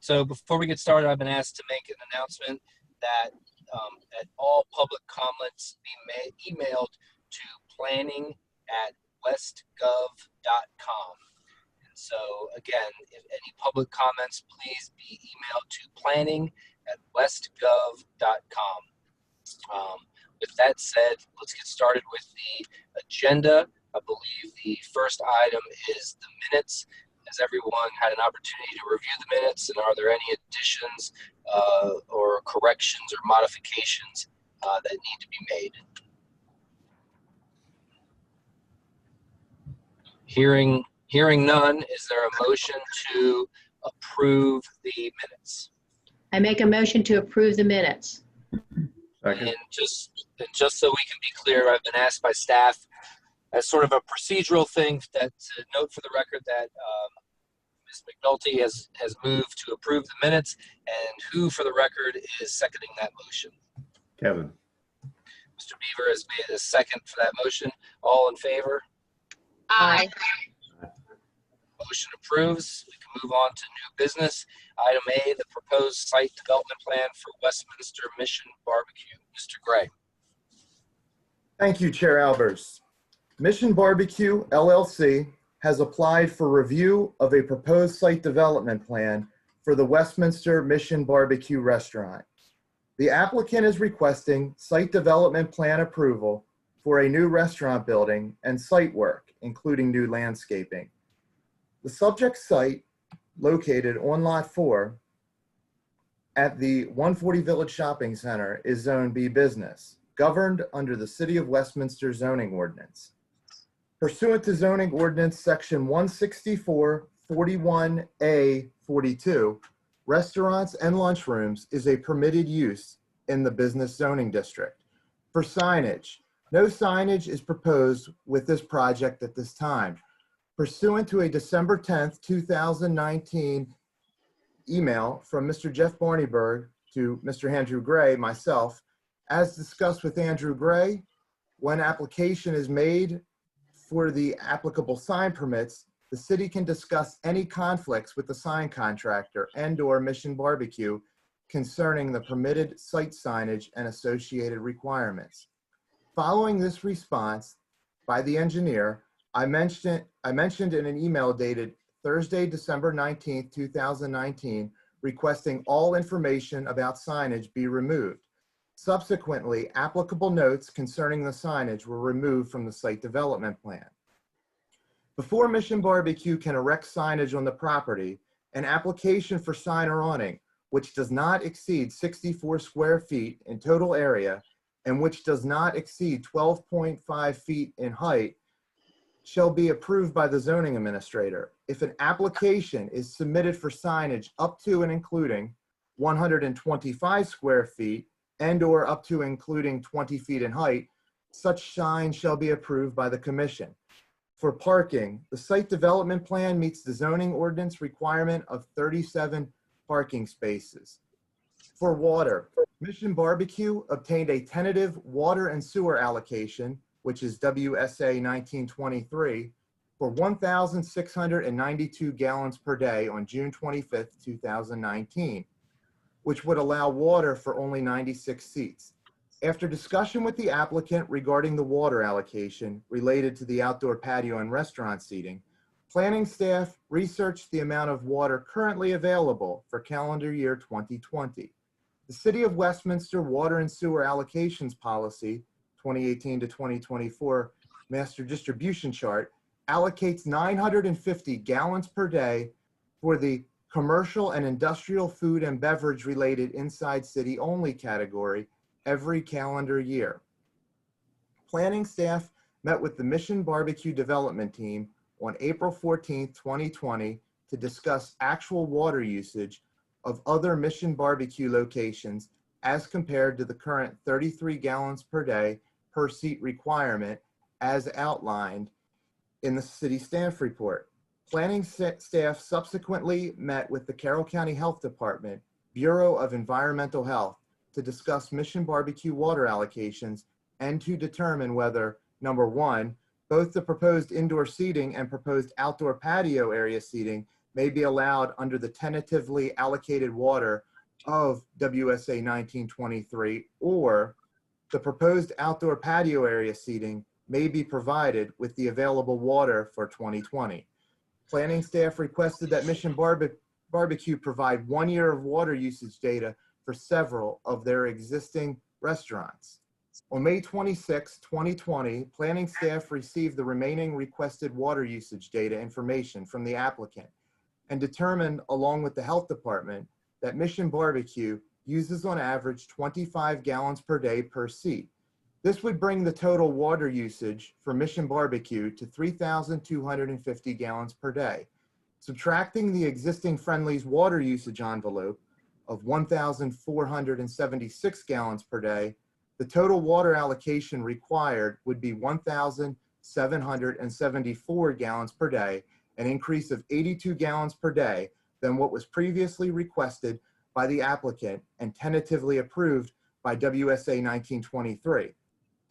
So before we get started, I've been asked to make an announcement that all public comments be emailed to planning@westgov.com. And so again, if any public comments, please be emailed to planning@westgov.com. With that said, let's get started with the agenda. I believe the first item is the minutes. Has everyone had an opportunity to review the minutes, and are there any additions or corrections or modifications that need to be made? Hearing none, is there a motion to approve the minutes? I make a motion to approve the minutes. Second. And just so we can be clear, I've been asked by staff as sort of a procedural thing that to note for the record that Ms. McNulty has moved to approve the minutes, and who for the record is seconding that motion? Kevin. Mr. Beaver has made a second for that motion. All in favor? Aye. Motion approves. We can move on to new business. Item A, the proposed site development plan for Westminster Mission Barbecue. Mr. Gray. Thank you, Chair Albers. Mission Barbecue, LLC, has applied for review of a proposed site development plan for the Westminster Mission Barbecue Restaurant. The applicant is requesting site development plan approval for a new restaurant building and site work, including new landscaping. The subject site, located on Lot 4 at the 140 Village Shopping Center, is Zone B Business, governed under the City of Westminster zoning ordinance. Pursuant to zoning ordinance section 164-41A-42, restaurants and lunchrooms is a permitted use in the business zoning district. For signage, no signage is proposed with this project at this time. Pursuant to a December 10th, 2019 email from Mr. Jeff Barneyberg to Mr. Andrew Gray, myself, as discussed with Andrew Gray, when application is made for the applicable sign permits, the city can discuss any conflicts with the sign contractor and/or Mission Barbecue concerning the permitted site signage and associated requirements. Following this response by the engineer, I mentioned in an email dated Thursday, December 19th, 2019, requesting all information about signage be removed. Subsequently, applicable notes concerning the signage were removed from the site development plan. Before Mission Barbecue can erect signage on the property, an application for sign or awning, which does not exceed 64 square feet in total area and which does not exceed 12.5 feet in height, shall be approved by the zoning administrator. If an application is submitted for signage up to and including 125 square feet and/or up to including 20 feet in height, such sign shall be approved by the commission. For parking, the site development plan meets the zoning ordinance requirement of 37 parking spaces. For water, Mission Barbecue obtained a tentative water and sewer allocation, which is WSA 1923, for 1,692 gallons per day on June 25th, 2019, which would allow water for only 96 seats. After discussion with the applicant regarding the water allocation related to the outdoor patio and restaurant seating, planning staff researched the amount of water currently available for calendar year 2020. The City of Westminster Water and Sewer Allocations Policy 2018 to 2024 Master Distribution Chart allocates 950 gallons per day for the commercial and industrial food and beverage related inside city only category every calendar year. Planning staff met with the Mission Barbecue Development Team on April 14th, 2020 to discuss actual water usage of other Mission Barbecue locations as compared to the current 33 gallons per day per seat requirement as outlined in the city staff report. Planning staff subsequently met with the Carroll County Health Department, Bureau of Environmental Health, to discuss Mission Barbecue water allocations and to determine whether, number one, both the proposed indoor seating and proposed outdoor patio area seating may be allowed under the tentatively allocated water of WSA 1923, or the proposed outdoor patio area seating may be provided with the available water for 2020. Planning staff requested that Mission Barbecue provide 1 year of water usage data for several of their existing restaurants. On May 26, 2020, planning staff received the remaining requested water usage data information from the applicant and determined, along with the health department, that Mission Barbecue uses on average 25 gallons per day per seat. This would bring the total water usage for Mission Barbecue to 3,250 gallons per day. Subtracting the existing Friendly's water usage envelope of 1,476 gallons per day, the total water allocation required would be 1,774 gallons per day, an increase of 82 gallons per day than what was previously requested by the applicant and tentatively approved by WSA 1923.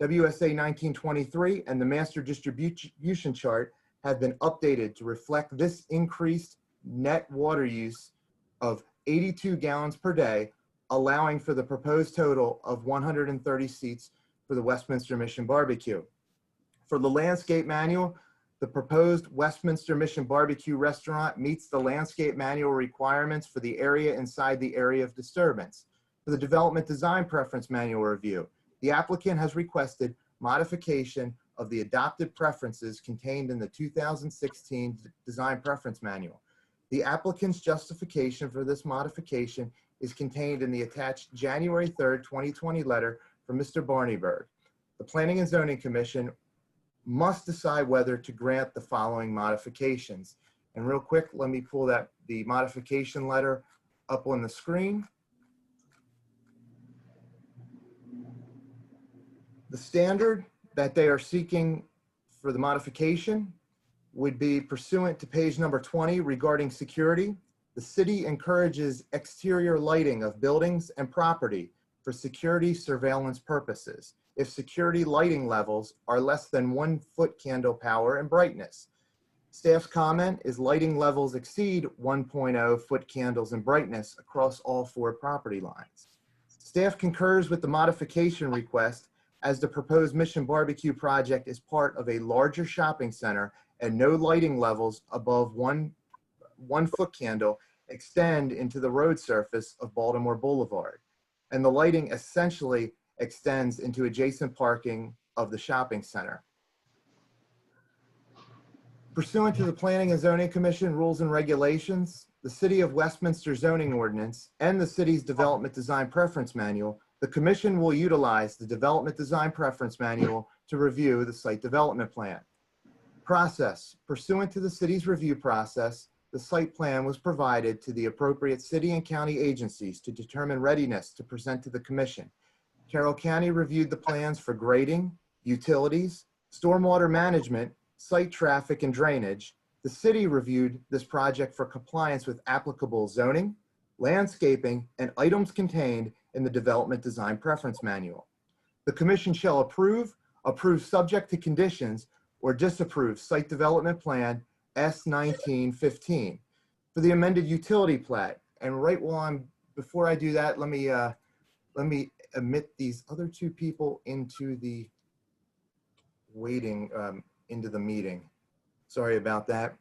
WSA 1923 and the master distribution chart have been updated to reflect this increased net water use of 82 gallons per day, allowing for the proposed total of 130 seats for the Westminster Mission Barbecue. For the landscape manual, the proposed Westminster Mission Barbecue restaurant meets the landscape manual requirements for the area inside the area of disturbance. For the development design preference manual review, the applicant has requested modification of the adopted preferences contained in the 2016 design preference manual. The applicant's justification for this modification is contained in the attached January 3rd, 2020 letter from Mr. Barneyberg. The Planning and Zoning Commission must decide whether to grant the following modifications. And real quick, let me pull the modification letter up on the screen. The standard that they are seeking for the modification would be pursuant to page number 20 regarding security. The city encourages exterior lighting of buildings and property for security surveillance purposes if security lighting levels are less than 1 foot candle power and brightness. Staff's comment is lighting levels exceed 1.0 foot candles in brightness across all 4 property lines. Staff concurs with the modification request as the proposed Mission Barbecue project is part of a larger shopping center and no lighting levels above 1 foot candle extend into the road surface of Baltimore Boulevard. And the lighting essentially extends into adjacent parking of the shopping center. Pursuant to the Planning and Zoning Commission rules and regulations, the City of Westminster zoning ordinance, and the city's Development Design Preference Manual, the Commission will utilize the Development Design Preference Manual to review the site development plan. Process. Pursuant to the city's review process, the site plan was provided to the appropriate city and county agencies to determine readiness to present to the Commission. Carroll County reviewed the plans for grading, utilities, stormwater management, site traffic, and drainage. The city reviewed this project for compliance with applicable zoning, landscaping, and items contained in the Development Design Preference Manual. The Commission shall approve subject to conditions, or disapprove Site Development Plan S1915 for the amended utility plat. And before I do that, let me admit these other 2 people into the into the meeting. Sorry about that.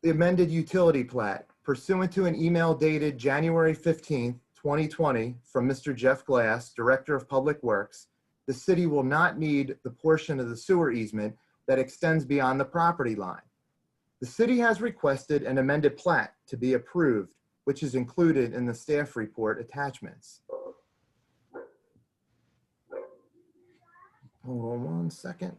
The amended utility plat, pursuant to an email dated January 15th, 2020 from Mr. Jeff Glass, Director of Public Works, the city will not need the portion of the sewer easement that extends beyond the property line. The city has requested an amended plat to be approved, which is included in the staff report attachments. Hold on 1 second.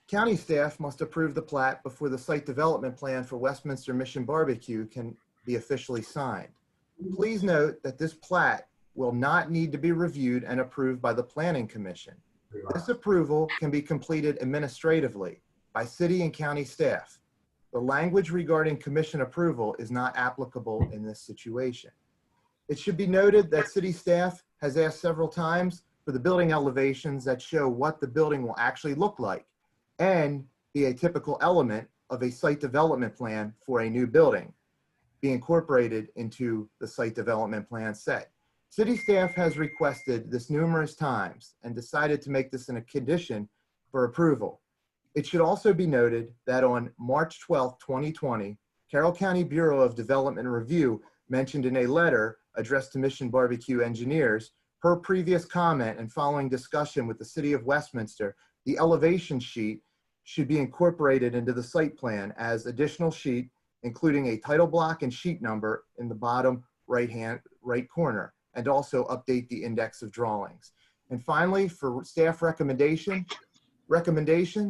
County staff must approve the plat before the site development plan for Westminster Mission Barbecue can be officially signed. Please note that this plat will not need to be reviewed and approved by the Planning Commission. This approval can be completed administratively by city and county staff. The language regarding commission approval is not applicable in this situation. It should be noted that city staff has asked several times for the building elevations that show what the building will actually look like and be a typical element of a site development plan for a new building be incorporated into the site development plan set. City staff has requested this numerous times and decided to make this in a condition for approval. It should also be noted that on March 12, 2020, Carroll County Bureau of Development Review mentioned in a letter addressed to Mission Barbecue engineers, per previous comment and following discussion with the City of Westminster, the elevation sheet should be incorporated into the site plan as additional sheet, including a title block and sheet number in the bottom right corner, and also update the index of drawings. And finally, for staff recommendation,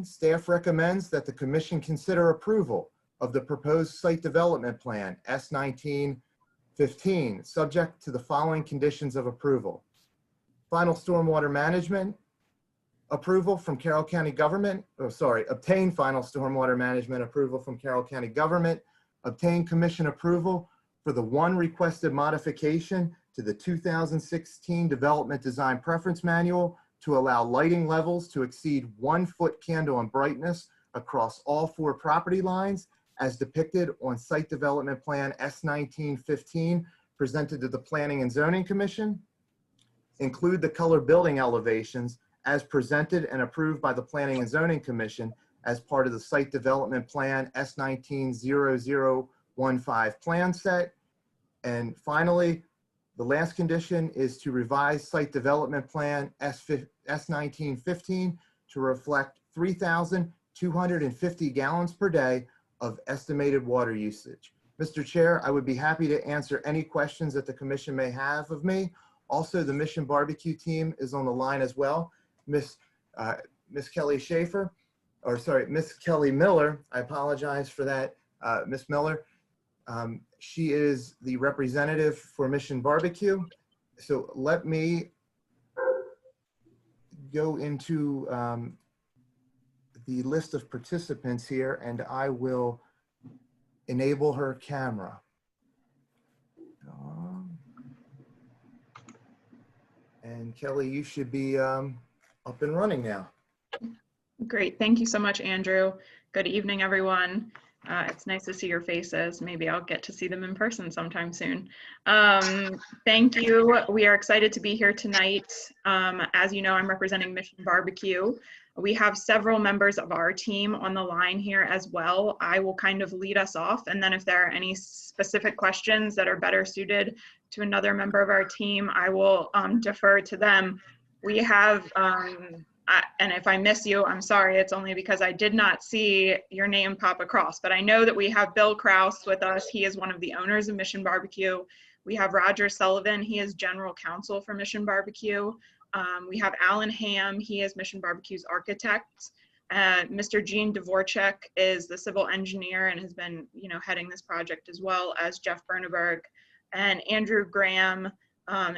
staff recommends that the commission consider approval of the proposed site development plan S1915, subject to the following conditions of approval. Final stormwater management approval from Carroll County government, obtain final stormwater management approval from Carroll County government, obtain commission approval for the one requested modification to the 2016 Development Design Preference Manual to allow lighting levels to exceed 1 foot candle in brightness across all 4 property lines as depicted on Site Development Plan S1915 presented to the Planning and Zoning Commission. Include the color building elevations as presented and approved by the Planning and Zoning Commission as part of the Site Development Plan S190015 plan set. And finally, the last condition is to revise Site Development Plan S1915 to reflect 3,250 gallons per day of estimated water usage. Mr. Chair, I would be happy to answer any questions that the commission may have of me. Also, the Mission Barbecue team is on the line as well. Miss Kelly Schaefer, or sorry, Miss Kelly Miller, I apologize for that, Miss Miller. She is the representative for Mission Barbecue. So let me go into the list of participants here and I will enable her camera. And Kelly, you should be up and running now. Great. Thank you so much, Andrew. Good evening, everyone. It's nice to see your faces. Maybe I'll get to see them in person sometime soon. Thank you. We are excited to be here tonight. As you know, I'm representing Mission Barbecue. We have several members of our team on the line here as well. I will kind of lead us off, and then if there are any specific questions that are better suited to another member of our team, I will defer to them. We have, and if I miss you, I'm sorry, it's only because I did not see your name pop across, but I know that we have Bill Kraus with us. He is one of the owners of Mission Barbecue. We have Roger Sullivan. He is general counsel for Mission Barbecue. We have Alan Ham. He is Mission Barbecue's architect. Mr. Gene Dvorak is the civil engineer and has been, heading this project, as well as Jeff Berneberg. And Andrew Graham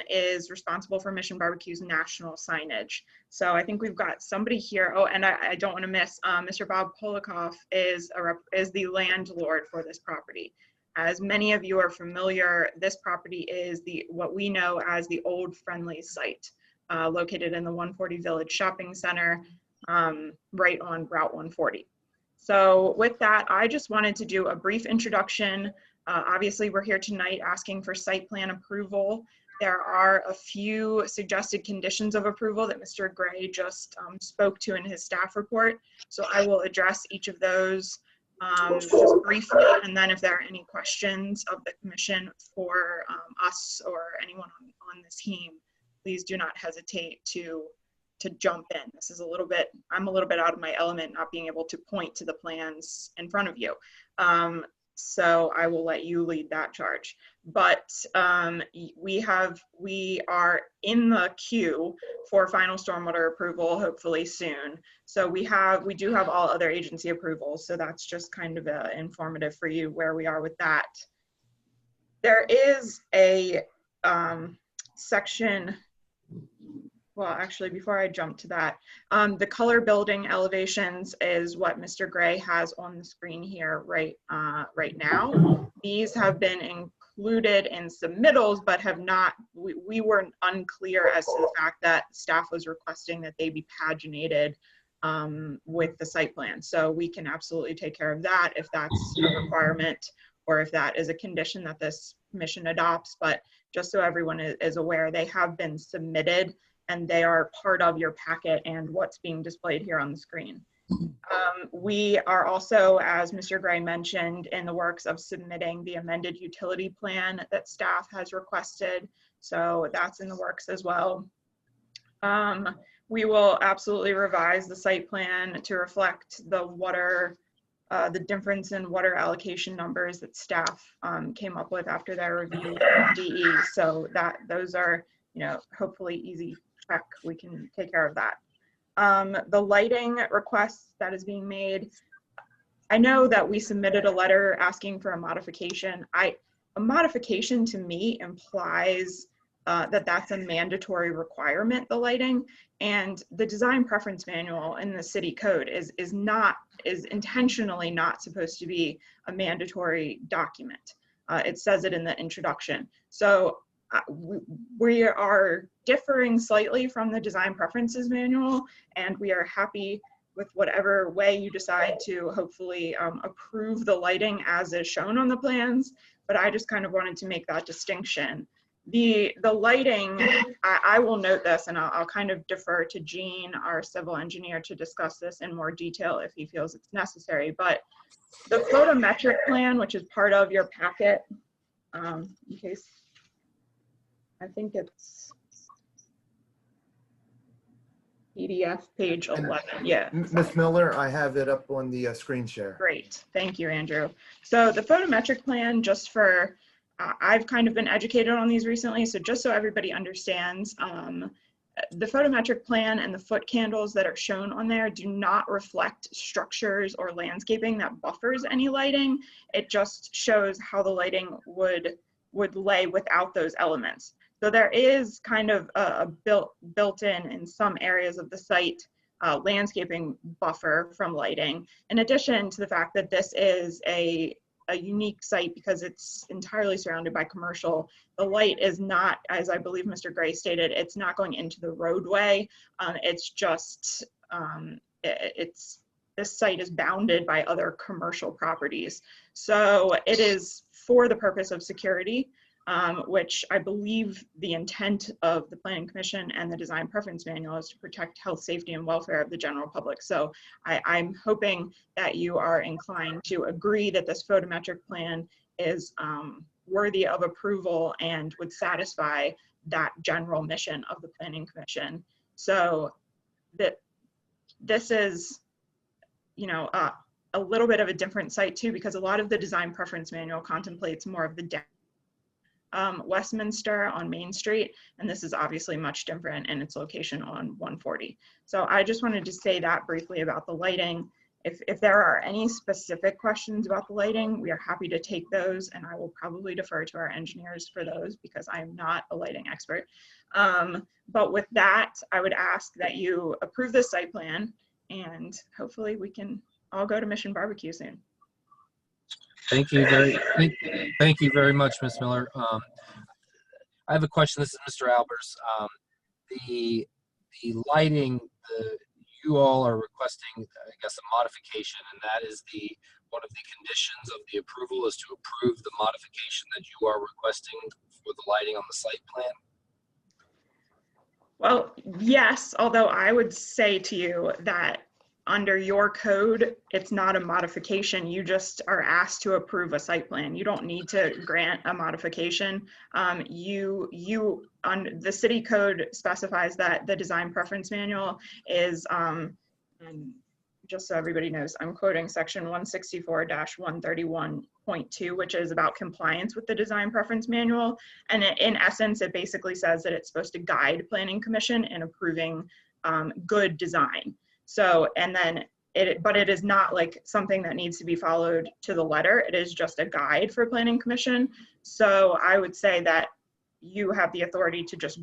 is responsible for Mission Barbecue's national signage. So I think we've got somebody here. Oh, and I don't want to miss, Mr. Bob Polikoff is the landlord for this property. As many of you are familiar, this property is what we know as the old Friendly site, located in the 140 Village Shopping Center, right on Route 140. So with that, I just wanted to do a brief introduction. Obviously, we're here tonight asking for site plan approval. There are a few suggested conditions of approval that Mr. Gray just spoke to in his staff report. So I will address each of those just briefly, and then if there are any questions of the commission for us or anyone on this team, please do not hesitate to jump in. This is I'm a little bit out of my element, not being able to point to the plans in front of you. So I will let you lead that charge. But we are in the queue for final stormwater approval, hopefully soon. So we do have all other agency approvals. So that's just kind of informative for you where we are with that. There is a section. Well, actually, before I jump to that, the color building elevations is what Mr. Gray has on the screen here right now. These have been included in submittals, but have not, we were unclear as to the fact that staff was requesting that they be paginated with the site plan. So we can absolutely take care of that if that's a requirement or if that is a condition that this commission adopts. But just so everyone is aware, they have been submitted and they are part of your packet and what's being displayed here on the screen. We are also, as Mr. Gray mentioned, in the works of submitting the amended utility plan that staff has requested. So that's in the works as well. We will absolutely revise the site plan to reflect the water, the difference in water allocation numbers that staff came up with after their review from DE. So those are, hopefully easy check. We can take care of that. The lighting request that is being made, I know that we submitted a letter asking for a modification. A modification to me implies that that's a mandatory requirement, the lighting, and the design preference manual in the city code is intentionally not supposed to be a mandatory document. It says it in the introduction. So we are differing slightly from the design preferences manual, and we are happy with whatever way you decide to hopefully approve the lighting as is shown on the plans. But I just kind of wanted to make that distinction. The lighting, I will note this, and I'll kind of defer to Gene, our civil engineer, to discuss this in more detail if he feels it's necessary. But the photometric plan, which is part of your packet, in case, I think it's PDF page 11. Yeah. Ms. Miller, I have it up on the screen share. Great. Thank you, Andrew. So the photometric plan, just for, I've kind of been educated on these recently, so just so everybody understands, the photometric plan and the foot candles that are shown on there do not reflect structures or landscaping that buffers any lighting. It just shows how the lighting would lay without those elements. So there is kind of a built-in some areas of the site landscaping buffer from lighting, in addition to the fact that this is a unique site because it's entirely surrounded by commercial. The light is not, as I believe Mr. Gray stated, it's not going into the roadway. It's just, this site is bounded by other commercial properties. So it is for the purpose of security, which I believe the intent of the Planning Commission and the Design Preference Manual is to protect health, safety, and welfare of the general public. So I'm hoping that you are inclined to agree that this photometric plan is worthy of approval and would satisfy that general mission of the Planning Commission. So that this is, a little bit of a different site too, because a lot of the Design Preference Manual contemplates more of the Westminster on Main Street, and this is obviously much different in its location on 140. So I just wanted to say that briefly about the lighting. If there are any specific questions about the lighting, we are happy to take those, and I will probably defer to our engineers for those because I am not a lighting expert. But with that, I would ask that you approve this site plan, and hopefully we can all go to Mission Barbecue soon. Thank you very much, Ms. Miller. I have a question. This is Mr. Albers. The lighting, you all are requesting, I guess, a modification, and that is one of the conditions of the approval is to approve the modification that you are requesting for the lighting on the site plan. Well, yes, although I would say to you that under your code, it's not a modification. You just are asked to approve a site plan. You don't need to grant a modification. The city code specifies that the design preference manual is, and just so everybody knows, I'm quoting section 164-131.2, which is about compliance with the design preference manual. And in essence, it basically says that it's supposed to guide Planning Commission in approving good design. So, and then but it is not like something that needs to be followed to the letter. It is just a guide for Planning Commission. So I would say that you have the authority to just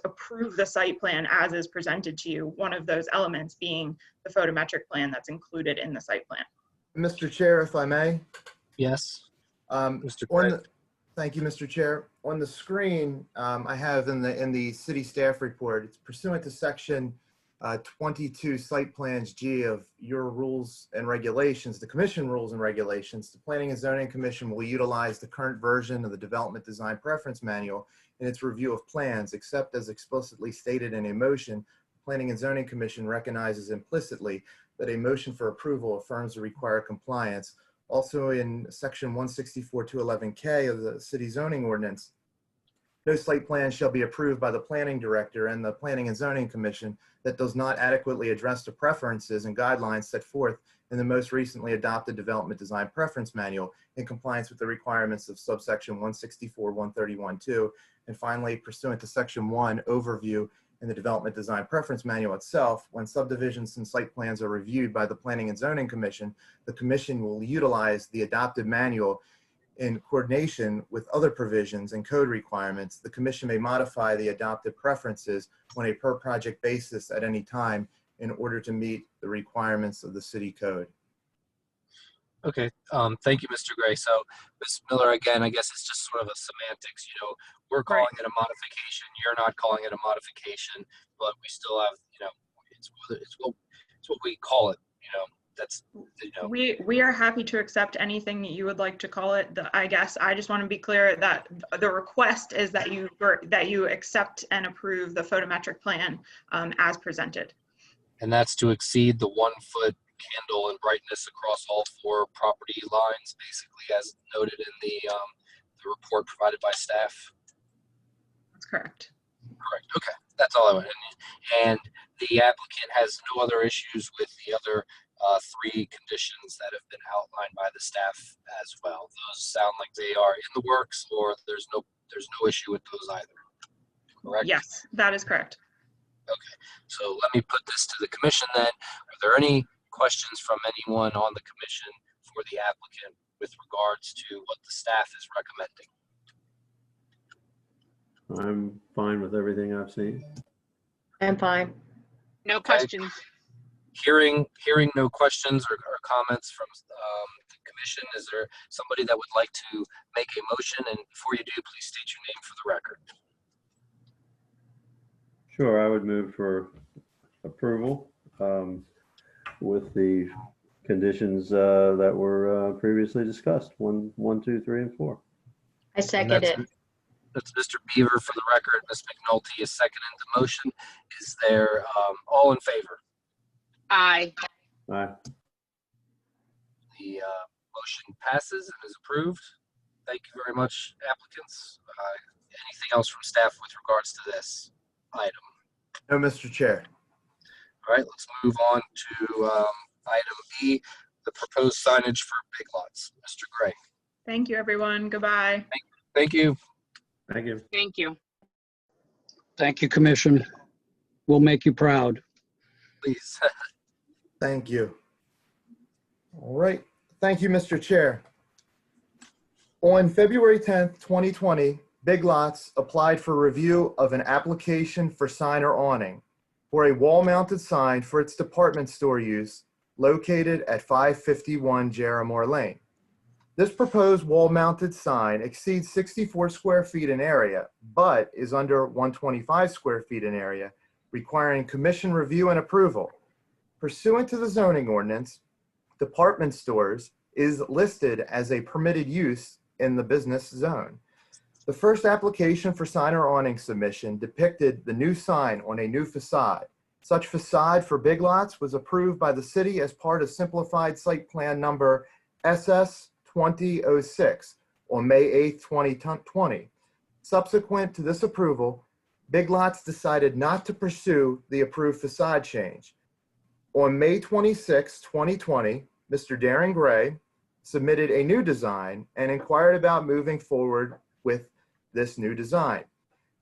approve the site plan as is presented to you, one of those elements being the photometric plan that's included in the site plan. Mr. Chair, if I may. Yes, Mr. Thank you, Mr. Chair. On the screen, I have in the city staff report, it's pursuant to section 22 site plans G of your rules and regulations, the commission rules and regulations, the Planning and Zoning Commission will utilize the current version of the Development Design Preference Manual in its review of plans, except as explicitly stated in a motion. The Planning and Zoning Commission recognizes implicitly that a motion for approval affirms the required compliance. Also in section 164-211K of the city zoning ordinance, no site plan shall be approved by the planning director and the Planning and Zoning Commission that does not adequately address the preferences and guidelines set forth in the most recently adopted Development Design Preference Manual in compliance with the requirements of subsection 164-131-2. And finally, pursuant to section 1, overview in the Development Design Preference Manual itself, when subdivisions and site plans are reviewed by the Planning and Zoning Commission, the Commission will utilize the adopted manual in coordination with other provisions and code requirements. The Commission may modify the adopted preferences on a per project basis at any time in order to meet the requirements of the city code. Okay, thank you, Mr. Gray. So, Ms. Miller, again, I guess it's just sort of a semantics. You know, we're calling it a modification. You're not calling it a modification, but we still have, you know, it's what we call it. You know, that's, you know. We are happy to accept anything that you would like to call it. I guess I just want to be clear that the request is that you accept and approve the photometric plan as presented. And that's to exceed the 1 foot candle and brightness across all 4 property lines, basically as noted in the report provided by staff. That's correct. Correct. Okay, that's all I wanted. And the applicant has no other issues with the other 3 conditions that have been outlined by the staff as well. Those sound like they are in the works, or there's no issue with those either. Correct? Yes, that is correct. Okay, so let me put this to the commission then. Are there any questions from anyone on the commission for the applicant with regards to what the staff is recommending? I'm fine with everything I've seen. I'm fine. No Okay. questions. Hearing no questions or comments from the commission, is there somebody that would like to make a motion? And before you do, please state your name for the record. Sure, I would move for approval with the conditions that were previously discussed, 1, 2, 3, and 4. I second it. That's Mr. Beaver for the record. Ms. McNulty is seconding the motion. Is there all in favor? Aye. Aye. The motion passes and is approved. Thank you very much, applicants. Anything else from staff with regards to this item? No, Mr. Chair. All right, let's move on to item B, the proposed signage for big lots. Mr. Gray. Thank you, everyone. Goodbye. Thank you. Thank you. Thank you. Thank you, Commission. We'll make you proud. Please. Thank you. All right. Thank you, Mr. Chair. On February 10th, 2020, Big Lots applied for review of an application for sign or awning for a wall-mounted sign for its department store use located at 551 Jerramore Lane. This proposed wall-mounted sign exceeds 64 square feet in area, but is under 125 square feet in area, requiring commission review and approval. Pursuant to the zoning ordinance, department stores is listed as a permitted use in the business zone. The first application for sign or awning submission depicted the new sign on a new facade. Such facade for Big Lots was approved by the city as part of simplified site plan number SS 2006 on May 8, 2020. Subsequent to this approval, Big Lots decided not to pursue the approved facade change. On May 26, 2020, Mr. Darren Gray submitted a new design and inquired about moving forward with this new design.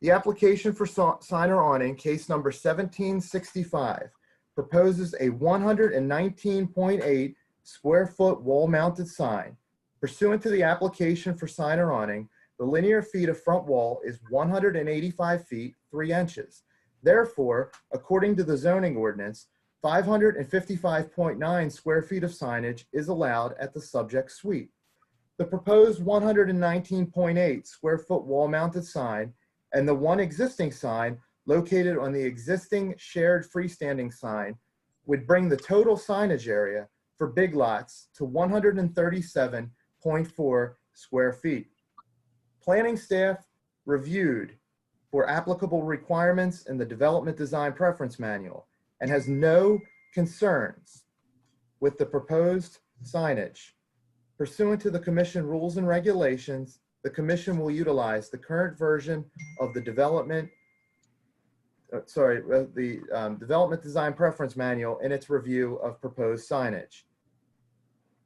The application for sign or awning, case number 1765, proposes a 119.8 square foot wall-mounted sign. Pursuant to the application for sign or awning, the linear feet of front wall is 185 feet, 3 inches. Therefore, according to the zoning ordinance, 555.9 square feet of signage is allowed at the subject suite. The proposed 119.8 square foot wall-mounted sign and the one existing sign located on the existing shared freestanding sign would bring the total signage area for Big Lots to 137.4 square feet. Planning staff reviewed for applicable requirements in the Development Design Preference Manual and has no concerns with the proposed signage. Pursuant to the Commission rules and regulations, the Commission will utilize the current version of the Development Design Preference Manual in its review of proposed signage.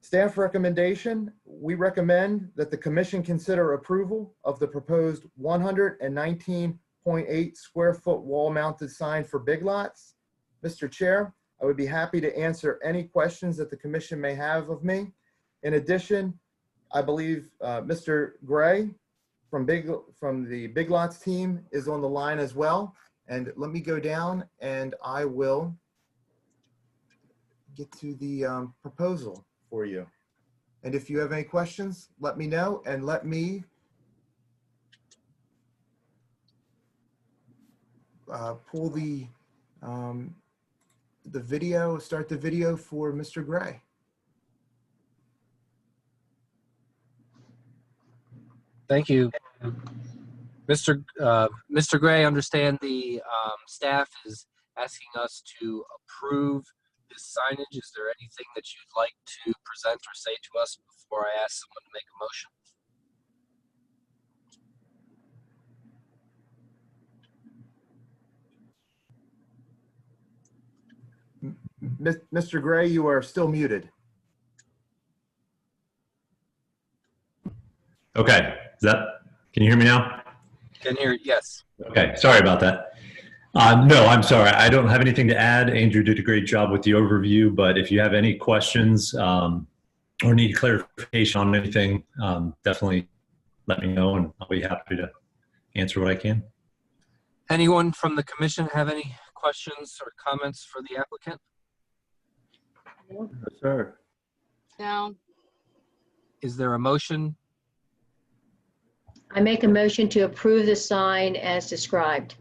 Staff recommendation, we recommend that the Commission consider approval of the proposed 119.8 square foot wall mounted sign for Big Lots. Mr. Chair, I would be happy to answer any questions that the Commission may have of me. In addition, I believe Mr. Gray from the Big Lots team is on the line as well. And let me go down and I will get to the proposal for you. And if you have any questions, let me know, and let me pull the video, start the video for Mr. Gray. Thank you. Mr. Gray, I understand the staff is asking us to approve this signage. Is there anything that you'd like to present or say to us before I ask someone to make a motion? Mr. Gray, you are still muted. Okay, can you hear me now? Can hear, yes. Okay, sorry about that. No, I'm sorry. I don't have anything to add. Andrew did a great job with the overview, but if you have any questions or need clarification on anything, definitely let me know and I'll be happy to answer what I can. Anyone from the Commission have any questions or comments for the applicant? Yes, sir. No. Is there a motion? I make a motion to approve the sign as described.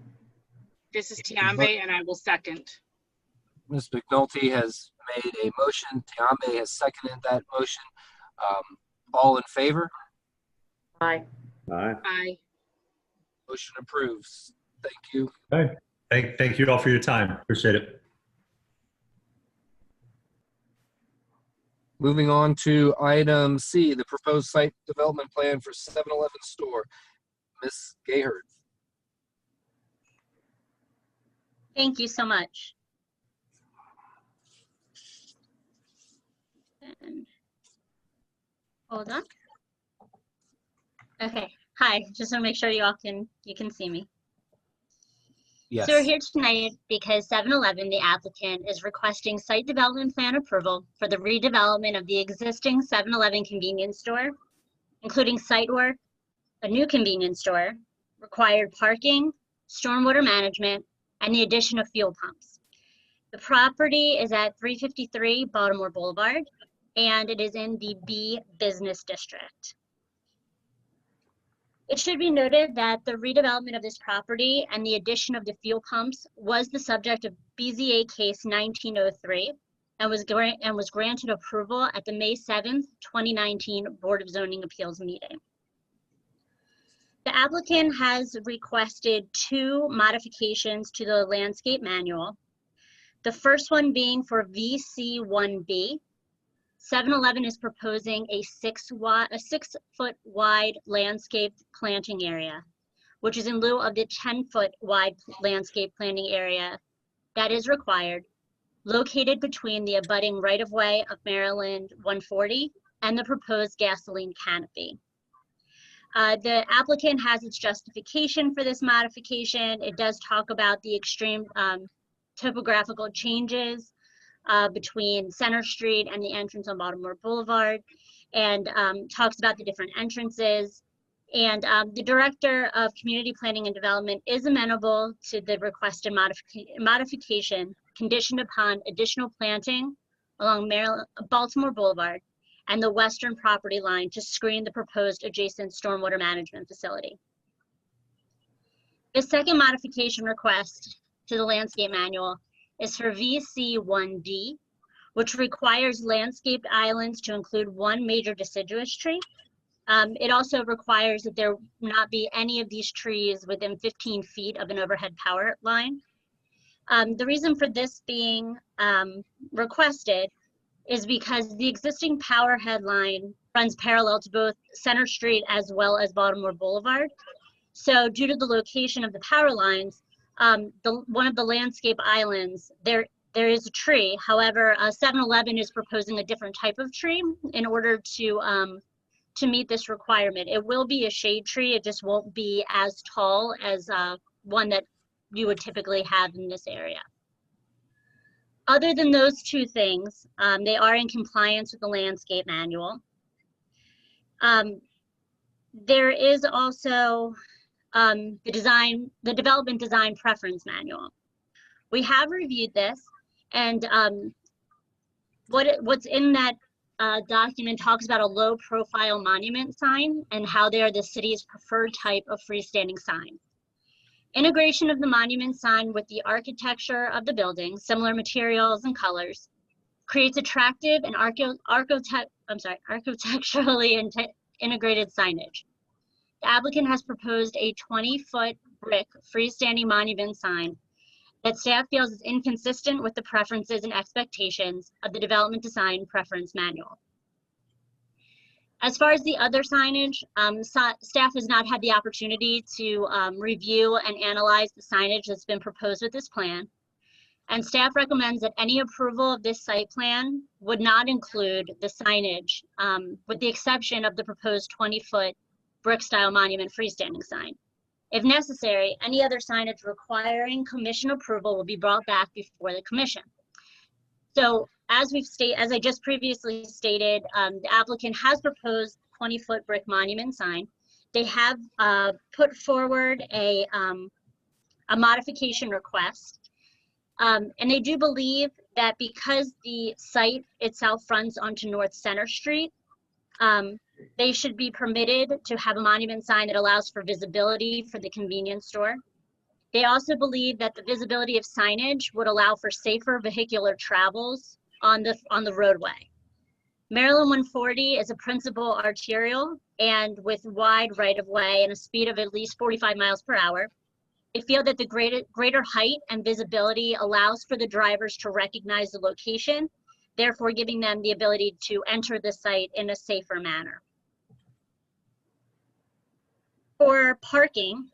This is Tiambe, and I will second. Ms. McNulty has made a motion. Tiambe has seconded that motion. All in favor? Aye. Aye. Aye. Motion approves. Thank you. Okay. Thank you all for your time. Appreciate it. Moving on to item C, the proposed site development plan for 7-Eleven store. Ms. Gayherd. Thank you so much. And hold on. Okay. Hi. Just want to make sure you can see me. Yes. So we're here tonight because 7-Eleven, the applicant, is requesting site development plan approval for the redevelopment of the existing 7-Eleven convenience store, including site work, a new convenience store, required parking, stormwater management, and the addition of fuel pumps. The property is at 353 Baltimore Boulevard, and it is in the B Business District. It should be noted that the redevelopment of this property and the addition of the fuel pumps was the subject of BZA case 1903 and was granted approval at the May 7th, 2019 Board of Zoning Appeals meeting. The applicant has requested 2 modifications to the landscape manual. The first one being for VC1B. 7-Eleven is proposing a 6-foot wide landscape planting area, which is in lieu of the 10-foot wide landscape planting area that is required, located between the abutting right-of-way of Maryland 140 and the proposed gasoline canopy. The applicant has its justification for this modification. It does talk about the extreme topographical changes between Center Street and the entrance on Baltimore Boulevard, and talks about the different entrances. And the Director of Community Planning and Development is amenable to the requested modification conditioned upon additional planting along Baltimore Boulevard and the western property line to screen the proposed adjacent stormwater management facility. The second modification request to the landscape manual is for VC1D, which requires landscaped islands to include one major deciduous tree. It also requires that there not be any of these trees within 15 feet of an overhead power line. The reason for this being requested is because the existing power head line runs parallel to both Center Street as well as Baltimore Boulevard. So due to the location of the power lines, one of the landscape islands, there is a tree. However, 7-Eleven is proposing a different type of tree in order to meet this requirement. It will be a shade tree. It just won't be as tall as one that you would typically have in this area. Other than those two things, they are in compliance with the landscape manual. There is also the development design preference manual. We have reviewed this, and what's in that document talks about a low profile monument sign and how they are the city's preferred type of freestanding sign. Integration of the monument sign with the architecture of the building, similar materials and colors, creates attractive and architecturally integrated signage. The applicant has proposed a 20-foot brick freestanding monument sign that staff feels is inconsistent with the preferences and expectations of the development design preference manual. As far as the other signage, staff has not had the opportunity to review and analyze the signage that's been proposed with this plan. And staff recommends that any approval of this site plan would not include the signage, with the exception of the proposed 20-foot brick style monument freestanding sign. If necessary, any other signage requiring commission approval will be brought back before the commission. So as I just previously stated, the applicant has proposed 20-foot brick monument sign. They have put forward a modification request. And they do believe that because the site itself fronts onto North Center Street, they should be permitted to have a monument sign that allows for visibility for the convenience store. They also believe that the visibility of signage would allow for safer vehicular travels on the roadway. Maryland 140 is a principal arterial and with wide right-of-way and a speed of at least 45 miles per hour. They feel that the greater height and visibility allows for the drivers to recognize the location, therefore giving them the ability to enter the site in a safer manner. For parking,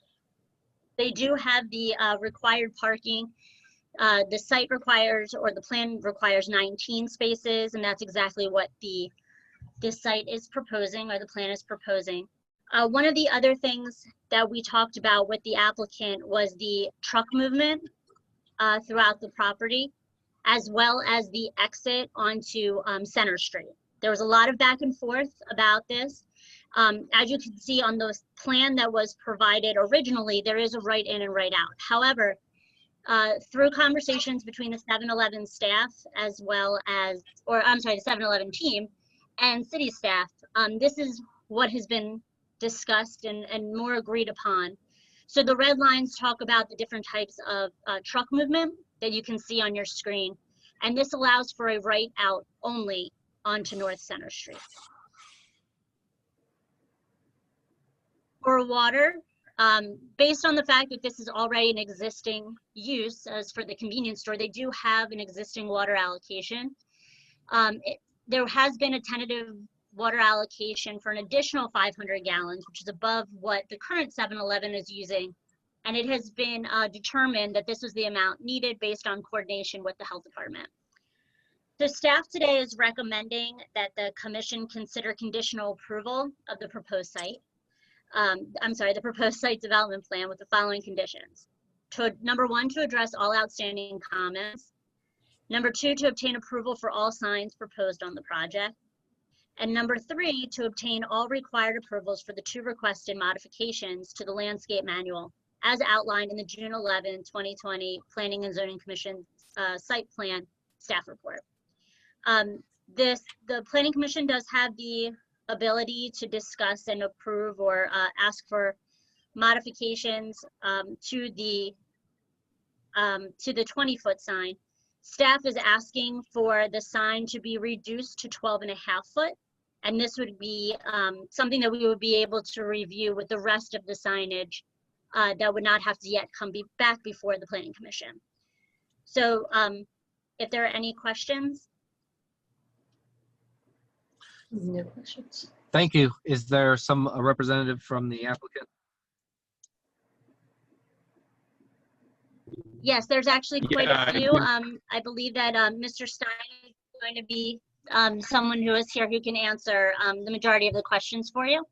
they do have the required parking. The site requires, or the plan requires 19 spaces, and that's exactly what this site is proposing, or the plan is proposing. One of the other things that we talked about with the applicant was the truck movement throughout the property, as well as the exit onto Center Street. There was a lot of back and forth about this. As you can see on the plan that was provided originally, there is a right in and right out. However, through conversations between the 7-Eleven staff as well as, the 7-Eleven team and city staff, this is what has been discussed and more agreed upon. So the red lines talk about the different types of truck movement that you can see on your screen. And this allows for a right out only onto North Center Street. For water, based on the fact that this is already an existing use as for the convenience store, they do have an existing water allocation. There has been a tentative water allocation for an additional 500 gallons, which is above what the current 7-Eleven is using. And it has been determined that this was the amount needed based on coordination with the health department. So staff today is recommending that the commission consider conditional approval of the proposed site. The proposed site development plan with the following conditions. Number 1, to address all outstanding comments. Number 2, to obtain approval for all signs proposed on the project. And number 3, to obtain all required approvals for the 2 requested modifications to the landscape manual as outlined in the June 11, 2020 Planning and Zoning Commission site plan staff report. The Planning Commission does have the ability to discuss and approve or ask for modifications to the 20-foot sign. Staff is asking for the sign to be reduced to 12.5 foot. And this would be something that we would be able to review with the rest of the signage that would not have to yet come back before the Planning Commission. So if there are any questions. No questions. Thank you. Is there a representative from the applicant? Yes, there's actually quite Yeah, a few. I believe that Mr. Stein is going to be someone who is here who can answer the majority of the questions for you.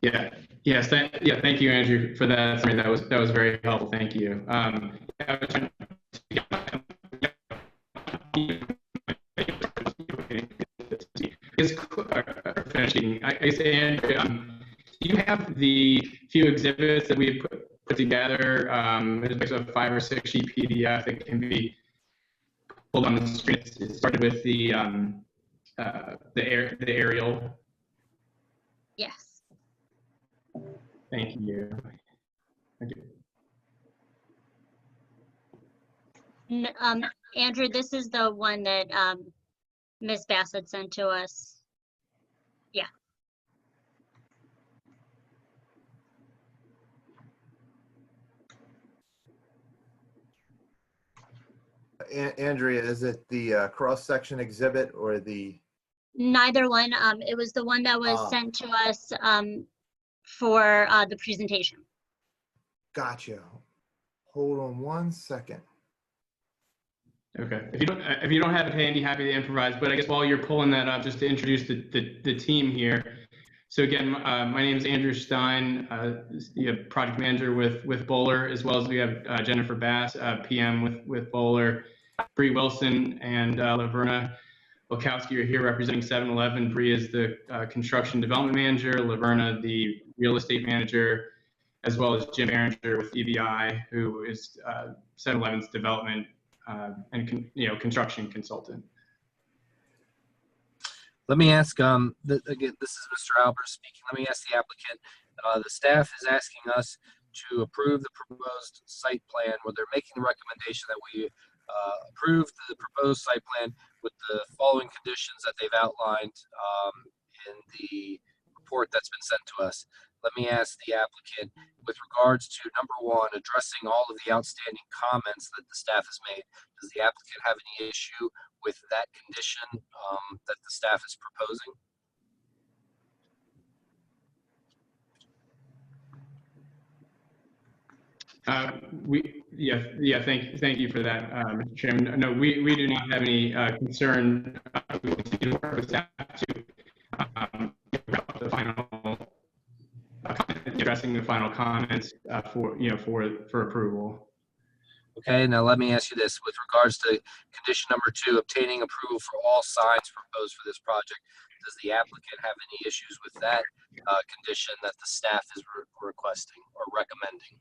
Yeah. Yes. Thank you, Andrew, for that. I mean, that was very helpful. Thank you. I was trying to finishing. I guess, Andrew, do you have the few exhibits that we put together? There's like a 5 or 6 sheet PDF that can be pulled on the screen. It started with the aerial. Yes. Thank you. Thank you. Andrew, this is the one that Ms. Bassett sent to us. Yeah. Andrea, is it the cross-section exhibit or the? Neither one. It was the one that was sent to us for the presentation. Gotcha. Hold on one second. Okay. If you don't have it handy, happy to improvise. But I guess while you're pulling that up, just to introduce the team here. So again, my name is Andrew Stein, project manager with Bowler, as well as we have Jennifer Bass, PM with Bowler, Bree Wilson, and Laverna Wilkowski are here representing 7-Eleven. Bree is the construction development manager, Laverna the real estate manager, as well as Jim Behringer with EBI, who is 7-Eleven's development and construction consultant. Let me ask, again, this is Mr. Albert speaking. Let me ask the applicant. The staff is asking us to approve the proposed site plan, where they're making the recommendation that we approve the proposed site plan with the following conditions that they've outlined in the report that's been sent to us. Let me ask the applicant, with regards to number 1, addressing all of the outstanding comments that the staff has made, does the applicant have any issue with that condition that the staff is proposing? Thank you for that, Mr. Chairman. No, we do not have any concern. We will continue to work with staff to the final addressing the final comments for approval. Okay, now let me ask you this. With regards to condition number 2, obtaining approval for all signs proposed for this project, does the applicant have any issues with that condition that the staff is requesting or recommending?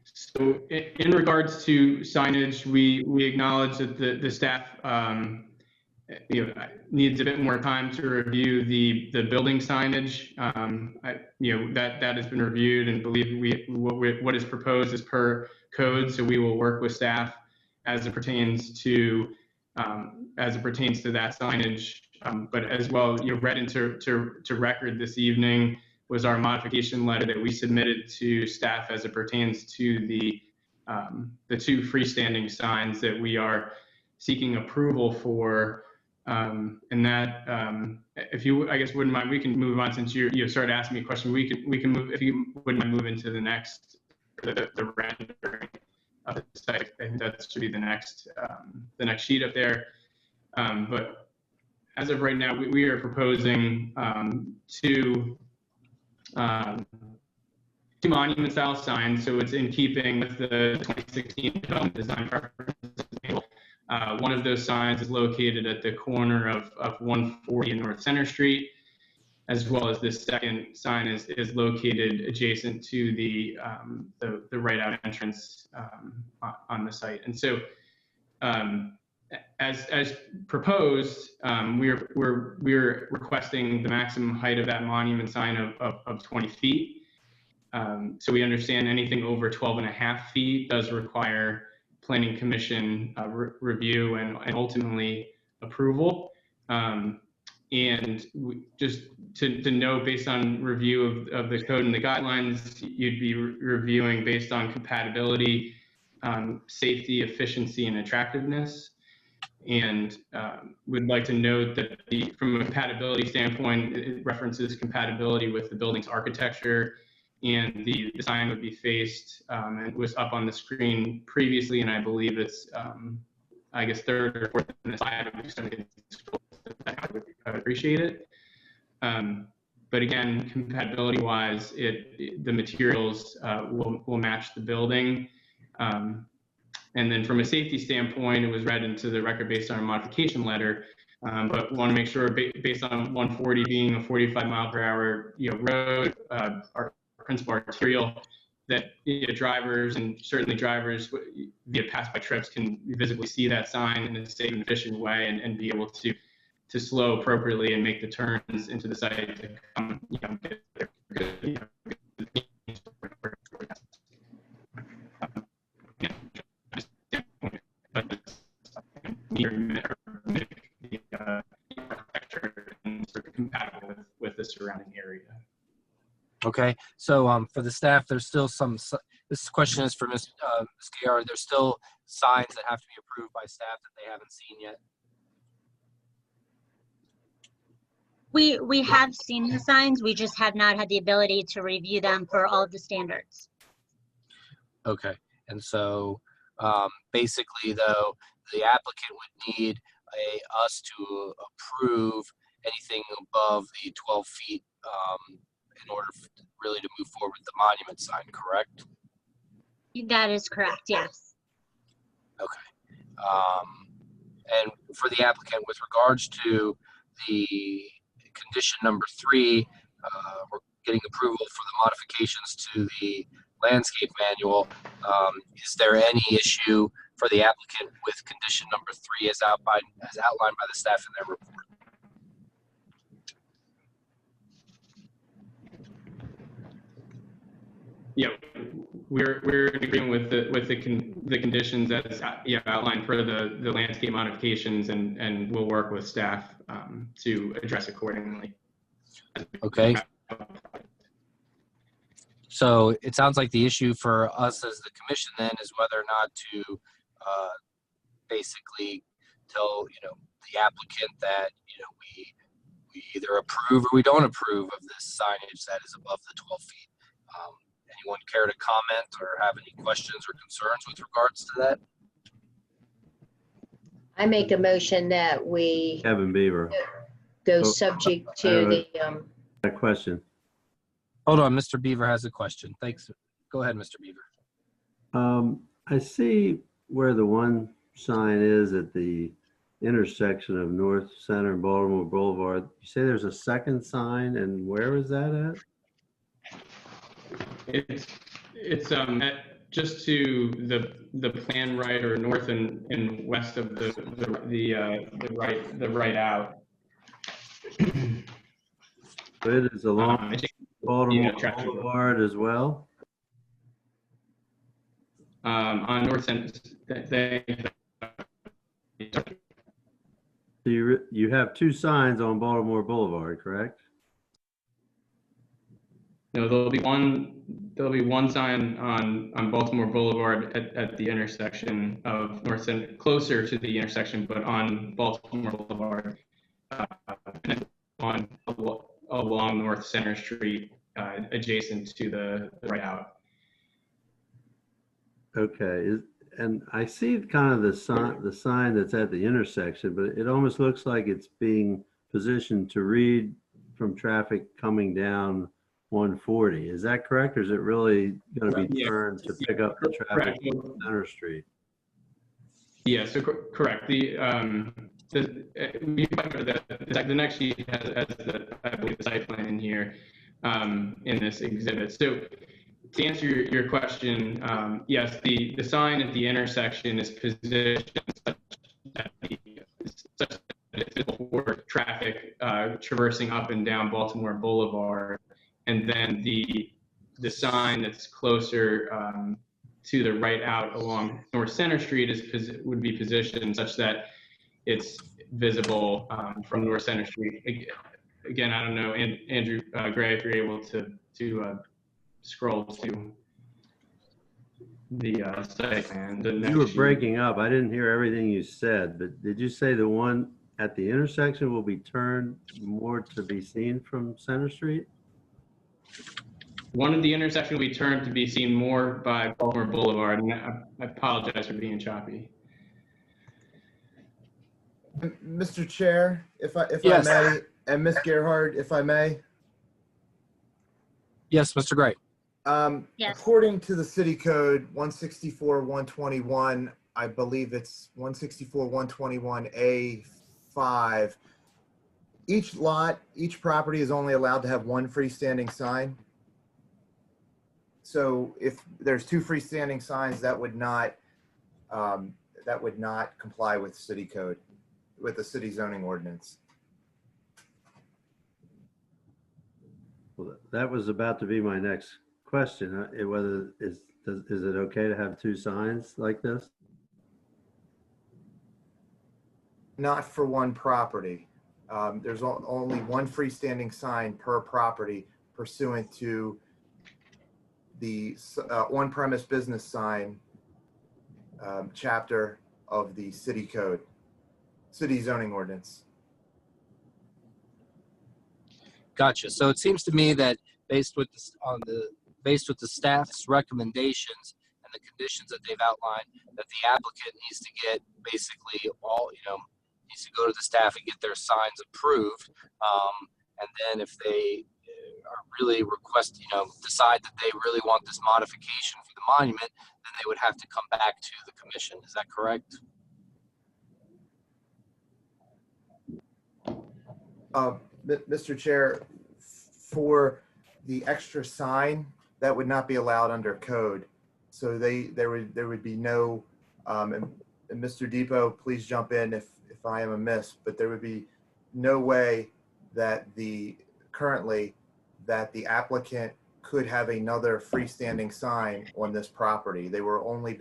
So in regards to signage, we acknowledge that the staff needs a bit more time to review the building signage. That has been reviewed, and believe what is proposed is per code. So we will work with staff as it pertains to that signage. But as well, read into record this evening was our modification letter that we submitted to staff as it pertains to the 2 freestanding signs that we are seeking approval for. And that, if you, I guess, wouldn't mind, we can move on since you started asking me a question. We can move, if you wouldn't mind, move into the next, the rendering of the site. I think that should be the next sheet up there. But as of right now, we are proposing 2 monument style signs. So it's in keeping with the 2016 development design preferences. One of those signs is located at the corner of 140 and North Center Street, as well as this second sign is located adjacent to the right out entrance on the site. And so as proposed, we're requesting the maximum height of that monument sign of 20 feet. So we understand anything over 12.5 feet does require Planning Commission review and ultimately approval. And just to know, based on review of the code and the guidelines, you'd be reviewing based on compatibility, safety, efficiency, and attractiveness. And would like to note that from a compatibility standpoint, it references compatibility with the building's architecture, and the sign would be faced, and it was up on the screen previously, and I believe it's, I guess, third or fourth in the slide. I would appreciate it. But again, compatibility-wise, the materials will match the building. And then from a safety standpoint, it was read into the record based on a modification letter, but want to make sure based on 140 being a 45-mile-per-hour road, our principal arterial, that drivers and certainly drivers via pass-by trips can visibly see that sign in a safe and efficient way and be able to slow appropriately and make the turns into the site to come, compatible with the surrounding area. Okay, so for the staff, there's still some, this question is for Ms. Gayar, there's still signs that have to be approved by staff that they haven't seen yet? We have seen the signs, we just have not had the ability to review them for all of the standards. Okay, and so basically though, the applicant would need us to approve anything above the 12 feet in order really to move forward with the monument sign, correct? That is correct, yes. Okay. And for the applicant, with regards to the condition number 3, we're getting approval for the modifications to the landscape manual. Is there any issue for the applicant with condition number 3 as outlined by the staff in their report? Yeah, we're agreeing with the conditions as outlined for the landscape modifications, and we'll work with staff to address accordingly. Okay. So it sounds like the issue for us as the commission then is whether or not to basically tell the applicant that we either approve or we don't approve of this signage that is above the 12 feet. Anyone care to comment or have any questions or concerns with regards to that? I make a motion that we Kevin Beaver. go subject to the, A question. Hold on, Mr. Beaver has a question. Thanks. Go ahead, Mr. Beaver. I see where the one sign is at the intersection of North Center and Baltimore Boulevard. You say there's a second sign, and where is that at? It's just to the plan right or north and west of the right out. It is along Baltimore Boulevard as well. On North Center, So you have 2 signs on Baltimore Boulevard, correct? No, there'll be one sign on Baltimore Boulevard at the intersection of North Center, closer to the intersection, but on Baltimore Boulevard, and on along North Center Street, adjacent to the right out. Okay, and I see kind of the sign that's at the intersection, but it almost looks like it's being positioned to read from traffic coming down 140. Is that correct, or is it really going to be turned to pick up the traffic on Center Street? Yeah, so correct. The next sheet has I believe the site plan in here in this exhibit. So to answer your question, yes, the sign at the intersection is positioned such that traffic traversing up and down Baltimore Boulevard. And then the sign that's closer to the right out along North Center Street would be positioned such that it's visible from North Center Street. Again, I don't know, Andrew, Gray, if you're able to scroll to the site plan. You were breaking up. I didn't hear everything you said, but did you say the one at the intersection will be turned more to be seen from Center Street? One of the intersection will be turned to be seen more by Baltimore Boulevard, and I apologize for being choppy. Mr. Chair, if Yes. I may, and Ms. Gerhard, if I may. Yes, Mr. Gray. Yes. According to the city code 164-121, I believe it's 164-121A5. Each lot, each property is only allowed to have one freestanding sign. So if there's two freestanding signs, that would not comply with city code, with the city zoning ordinance. Well, that was about to be my next question. Whether is it okay to have two signs like this? Not for one property. There's only one freestanding sign per property pursuant to the on-premise business sign chapter of the city code, city zoning ordinance. Gotcha. So it seems to me that based with the staff's recommendations and the conditions that they've outlined, that the applicant needs to get basically needs to go to the staff and get their signs approved. And then if they are really decide that they really want this modification for the monument, then they would have to come back to the commission. Is that correct? Mr. Chair, for the extra sign, that would not be allowed under code. So there would be no, and Mr. Depot, please jump in if I am amiss, but there would be no way that currently that the applicant could have another freestanding sign on this property. They are only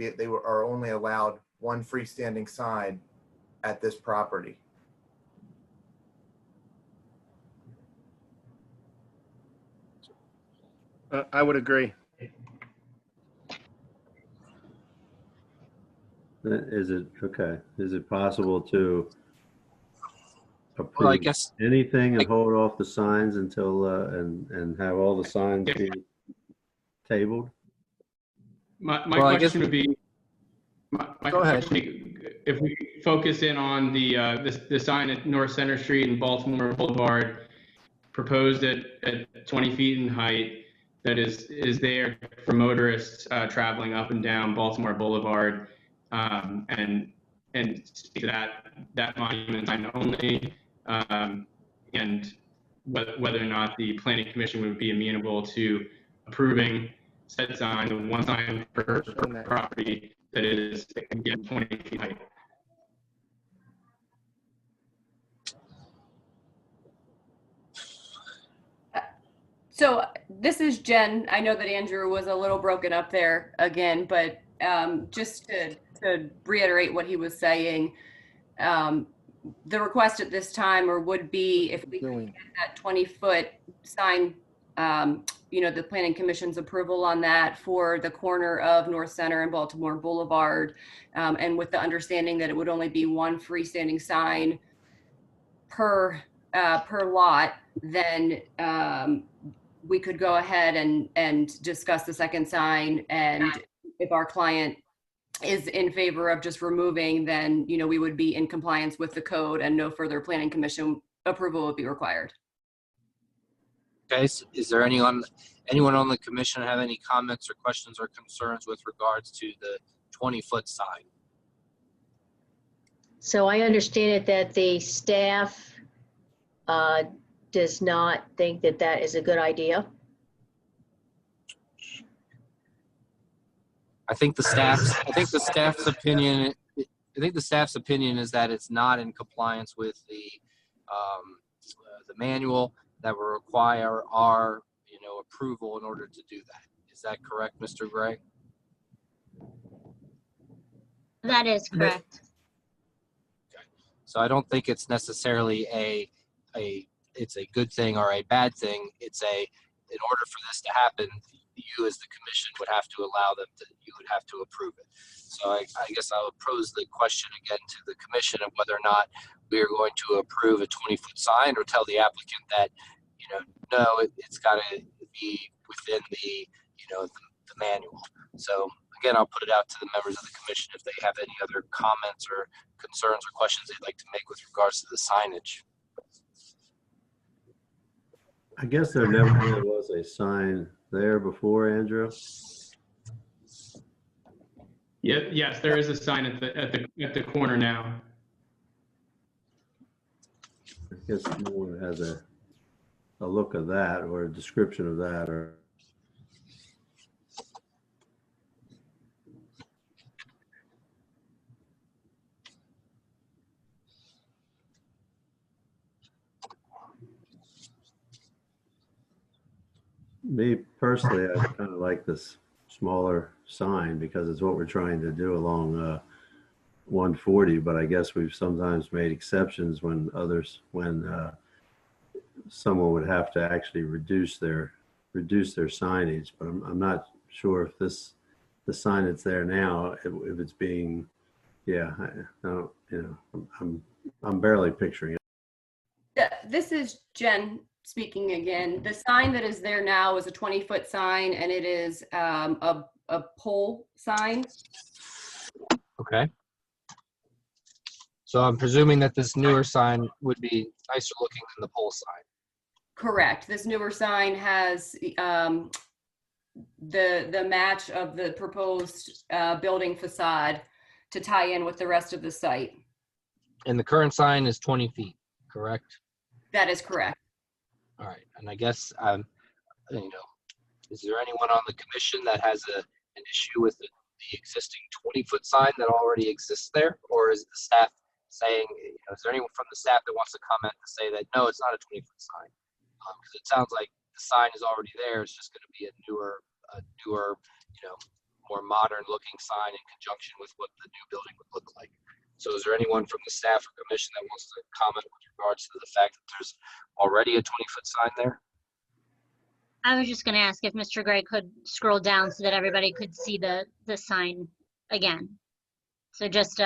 allowed one freestanding sign at this property. I would agree. Is it okay? Is it possible to approve Well, I guess anything and hold off the signs until and have all the signs be tabled? My Well, question would be, Go ahead. if we focus in on the sign at North Center Street and Baltimore Boulevard, proposed at 20 feet in height, that is there for motorists traveling up and down Baltimore Boulevard, and speak to that monument sign only, and whether or not the planning commission would be amenable to approving said sign, the one sign per property that is, again, 20 feet height. So this is Jen. I know that Andrew was a little broken up there again, but just to reiterate what he was saying, the request at this time would be if we could get that 20-foot sign, the planning commission's approval on that for the corner of North Center and Baltimore Boulevard, and with the understanding that it would only be one freestanding sign per lot, then we could go ahead and discuss the second sign. And if our client is in favor of just removing, then, we would be in compliance with the code and no further planning commission approval would be required. Okay, so is there anyone on the commission have any comments or questions or concerns with regards to the 20-foot sign? So I understand it that the staff does not think that that is a good idea. I think the staff's opinion is that it's not in compliance with the the manual that will require our, approval in order to do that. Is that correct, Mr. Gray? That is correct. So I don't think it's necessarily it's a good thing or a bad thing. In order for this to happen, you as the commission would have to allow them to, you would have to approve it. So I guess I would pose the question again to the commission of whether or not we are going to approve a 20-foot sign or tell the applicant that, no, it's got to be within the manual. So again, I'll put it out to the members of the commission if they have any other comments or concerns or questions they'd like to make with regards to the signage. I guess there never really was a sign there before, Andrew. Yeah, yes, there is a sign at the corner now. I guess no one has a look of that or a description of that, or me personally, I kind of like this smaller sign because it's what we're trying to do along 140. But I guess we've sometimes made exceptions when someone would have to actually reduce their signage. But I'm not sure if the sign that's there now, if it's being, I don't, I'm barely picturing it. This is Jen speaking again. The sign that is there now is a 20-foot sign, and it is a pole sign. Okay. So I'm presuming that this newer sign would be nicer looking than the pole sign. Correct. This newer sign has the match of the proposed building facade to tie in with the rest of the site. And the current sign is 20 feet, correct? That is correct. All right. And I guess, is there anyone on the commission that has an issue with the existing 20-foot sign that already exists there? Or is the staff saying, is there anyone from the staff that wants to comment to say that, no, it's not a 20-foot sign? Because it sounds like the sign is already there. It's just going to be a newer, more modern looking sign in conjunction with what the new building would look like. So is there anyone from the staff or commission that wants to comment with regards to the fact that there's already a 20-foot sign there? I was just going to ask if Mr. Gray could scroll down so that everybody could see the sign again. So just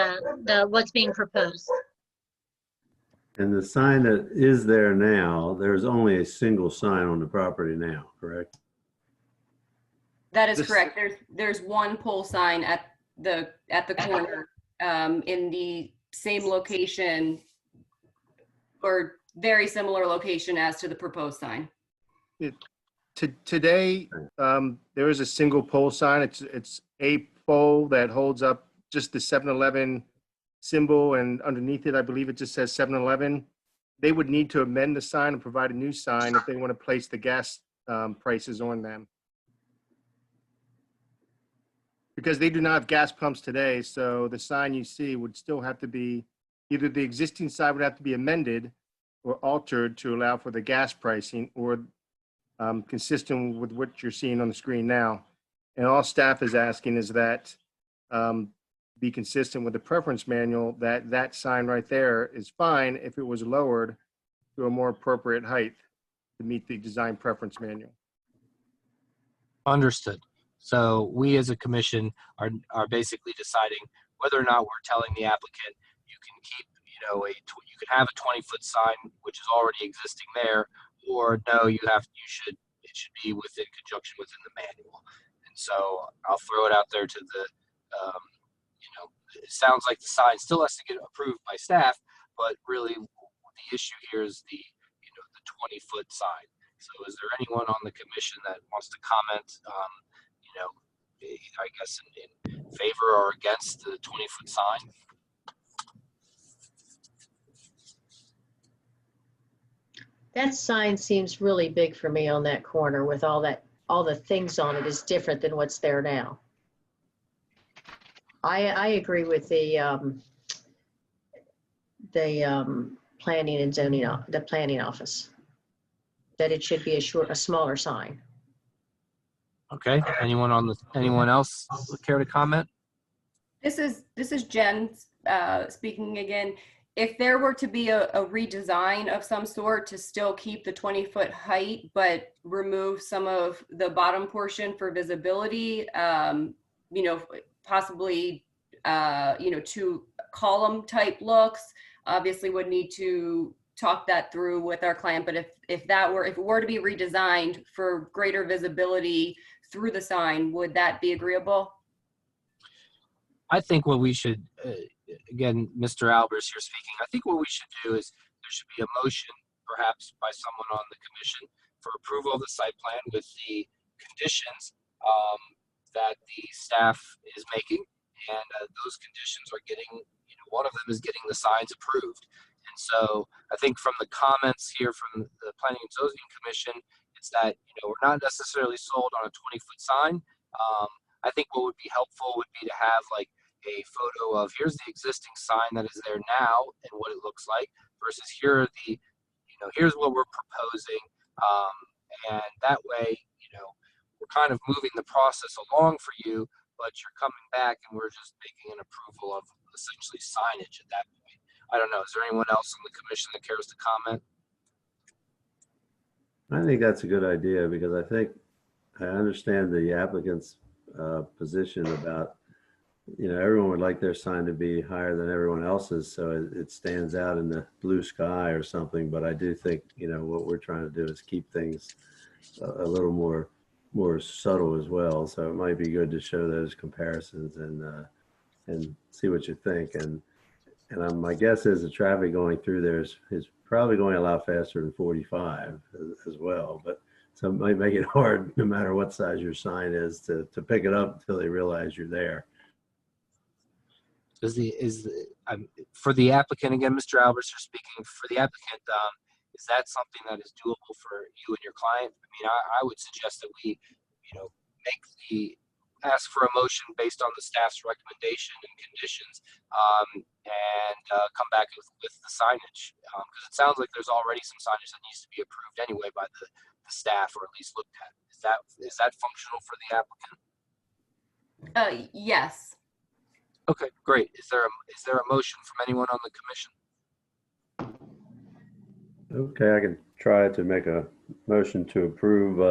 what's being proposed. And the sign that is there now, there's only a single sign on the property now, correct? That is correct. There's one pole sign at the corner in the same location or very similar location as to the proposed sign. Today, there is a single pole sign. It's a pole that holds up just the 7-Eleven symbol, and underneath it, I believe it just says 7-Eleven. They would need to amend the sign and provide a new sign if they want to place the gas prices on them. Because they do not have gas pumps today, so the sign you see would still have to be, either the existing sign would have to be amended or altered to allow for the gas pricing, or consistent with what you're seeing on the screen now. And all staff is asking is that be consistent with the preference manual, that sign right there is fine if it was lowered to a more appropriate height to meet the design preference manual. Understood. So we as a commission are basically deciding whether or not we're telling the applicant you can keep, you can have a 20-foot sign which is already existing there, or no, it should be within conjunction within the manual. And so I'll throw it out there to the, it sounds like the sign still has to get approved by staff, but really the issue here is the 20-foot sign. So is there anyone on the commission that wants to comment, I guess in favor or against the 20-foot sign? That sign seems really big for me on that corner with all the things on it is different than what's there now. I agree with the planning and zoning, the planning office. That it should be a smaller sign. Okay, anyone else care to comment? This is Jen speaking again. If there were to be a redesign of some sort to still keep the 20-foot height, but remove some of the bottom portion for visibility, you know, possibly, you know, 2 column type looks, obviously would need to talk that through with our client. But if it were to be redesigned for greater visibility through the sign, would that be agreeable? I think what we should, again, Mr. Albers here speaking, I think what we should do is there should be a motion, perhaps by someone on the commission, for approval of the site plan with the conditions that the staff is making. And those conditions are getting, you know, one of them is getting the signs approved. And so I think from the comments here from the Planning and Zoning Commission, it's that, you know, we're not necessarily sold on a 20-foot sign. I think what would be helpful would be to have like a photo of here's the existing sign that is there now and what it looks like versus here are the, you know, here's what we're proposing. And that way, you know, we're kind of moving the process along for you, but you're coming back and we're just making an approval of essentially signage at that point. I don't know. Is there anyone else on the commission that cares to comment? I think that's a good idea because I think I understand the applicant's position about, you know, everyone would like their sign to be higher than everyone else's, so it stands out in the blue sky or something. But I do think, you know, what we're trying to do is keep things a little more subtle as well. So it might be good to show those comparisons and see what you think. And my guess is the traffic going through there is probably going a lot faster than 45 as well. But so it might make it hard, no matter what size your sign is, to pick it up until they realize you're there. For the applicant, again, Mr. Albers, you're speaking for the applicant, is that something that is doable for you and your client? I mean, I would suggest that we, you know, ask for a motion based on the staff's recommendation and conditions, and come back with the signage, because it sounds like there's already some signage that needs to be approved anyway by the staff, or at least looked at. Is that functional for the applicant? Yes. Okay, great. Is there a motion from anyone on the commission? Okay, I can try to make a motion to approve